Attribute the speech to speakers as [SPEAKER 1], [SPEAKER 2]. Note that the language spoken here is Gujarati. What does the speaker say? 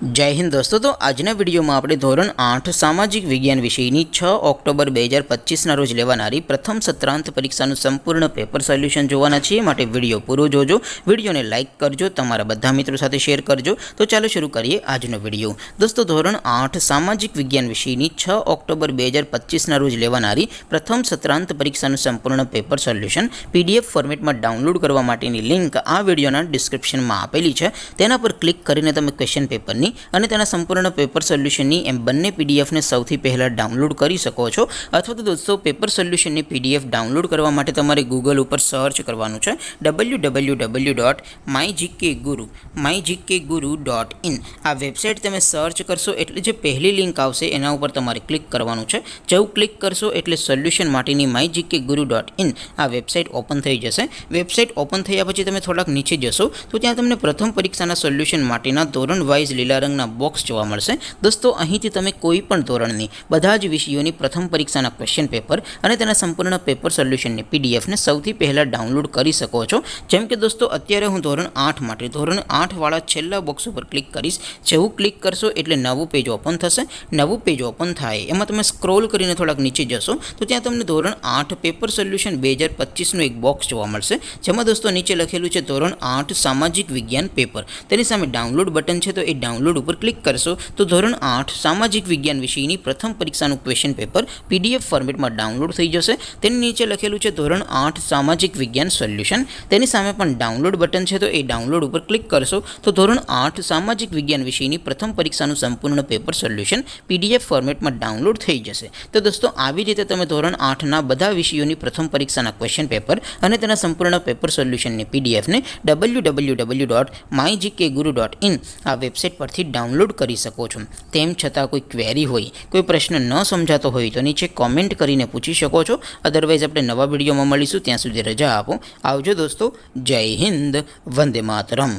[SPEAKER 1] जय हिंद दोस्तों। तो आजना विडियो में આપણે ધોરણ 8 સામાજિક વિજ્ઞાન વિષયની 6 ઓક્ટોબર 2025 રોજ લેવાનારી પ્રથમ સત્રાંત પરીક્ષાનું સંપૂર્ણ પેપર સોલ્યુશન જોવાના છીએ। માટે વિડિયો પૂરો જોજો, વિડિયોને લાઈક કરજો, તમારા બધા મિત્રો સાથે શેર કરજો। તો ચાલો શરૂ કરીએ આજનો વિડિયો। દોસ્તો ધોરણ 8 સામાજિક વિજ્ઞાન વિષયની 6 ઓક્ટોબર 2025 રોજ લેવાનારી પ્રથમ સત્રાંત પરીક્ષાનું સંપૂર્ણ પેપર સોલ્યુશન PDF ફોર્મેટમાં ડાઉનલોડ કરવા માટેની લિંક આ વિડિયોના ડિસ્ક્રિપ્શનમાં આપેલી છે। તેના પર ક્લિક કરીને તમે ક્વેશ્ચન પેપરની અને તેના સંપૂर्ण પેપર સોલ્યુશનની એમ બંને પીડીએફને સૌથી પહેલાં ડાઉનલોડ કરી શકો છો। અથવા તો દોસ્તો પેપર સોલ્યુશનની પીડીએફ ડાઉનલોડ કરવા માટે તમારે ગૂગલ ઉપર સર્ચ કરવાનું છે www.mygkguru.in। આ વેબસાઇટ તમે સર્ચ કરશો એટલે જે પહેલી લિંક આવશે એના ઉપર તમારે ક્લિક કરવાનું છે। જેવું ક્લિક કરશો એટલે સોલ્યુશન માટેની mygkguru.in આ વેબસાઇટ ઓપન થઈ જશે। વેબસાઇટ ઓપન થયા પછી તમે થોડાક નીચે જશો તો ત્યાં તમને પ્રથમ પરીક્ષાના સોલ્યુશન માટેના ધોરણ વાઇઝ લીલા રંગના બોક્સ જોવા મળશે। દોસ્તો અહીંથી તમે કોઈ પણ ધોરણની બધા જ વિષયોની પ્રથમ પરીક્ષાના ક્વેશ્ચન પેપર અને તેના સંપૂર્ણ પેપર સોલ્યુશનની પીડીએફને સૌથી પહેલાં ડાઉનલોડ કરી શકો છો। જેમ કે દોસ્તો અત્યારે હું ધોરણ 8 માટે ધોરણ 8 વાળા છેલ્લા બોક્સ ઉપર ક્લિક કરીશ। જેવું ક્લિક કરશો એટલે નવું પેજ ઓપન થશે। નવું પેજ ઓપન થાય એમાં તમે સ્ક્રોલ કરીને થોડાક નીચે જશો તો ત્યાં તમને ધોરણ 8 પેપર સોલ્યુશન 2025નું એક બોક્સ જોવા મળશે। જેમાં દોસ્તો નીચે લખેલું છે ધોરણ 8 સામાજિક વિજ્ઞાન પેપર। તેની સામે ડાઉનલોડ બટન છે તો એ ડાઉનલોડ ઉપર ક્લિક કરશો તો ધોરણ 8 સામાજિક વિજ્ઞાન વિષયની પ્રથમ પરીક્ષાનું ક્વેશ્ચન પેપર PDF ફોર્મેટમાં ડાઉનલોડ થઈ જશે। તેની નીચે લખેલું છે ધોરણ 8 સામાજિક વિજ્ઞાન સોલ્યુશન। તેની સામે પણ ડાઉનલોડ બટન છે તો એ ડાઉનલોડ ઉપર ક્લિક કરશો તો ધોરણ 8 સામાજિક વિજ્ઞાન વિષયની પ્રથમ પરીક્ષાનું સંપૂર્ણ પેપર સોલ્યુશન PDF ફોર્મેટમાં ડાઉનલોડ થઈ જશે। તો દોસ્તો આવી રીતે તમે ધોરણ 8ના બધા વિષયોની પ્રથમ પરીક્ષાના ક્વેશ્ચન પેપર અને તેના સંપૂર્ણ પેપર સોલ્યુશનની પીડીએફને www.mygkguru.in આ વેબસાઇટ પરથી ડાઉનલોડ કરી શકો છો। તેમ છતાં કોઈ ક્વેરી હોય, કોઈ પ્રશ્ન ન સમજાતો હોય તો નીચે કોમેન્ટ કરીને પૂછી શકો છો। અદરવાઇઝ આપણે નવા વિડીયોમાં મળીશું, ત્યાં સુધી રજા આપો। આવજો દોસ્તો, જય હિન્દ, વંદે માતરમ।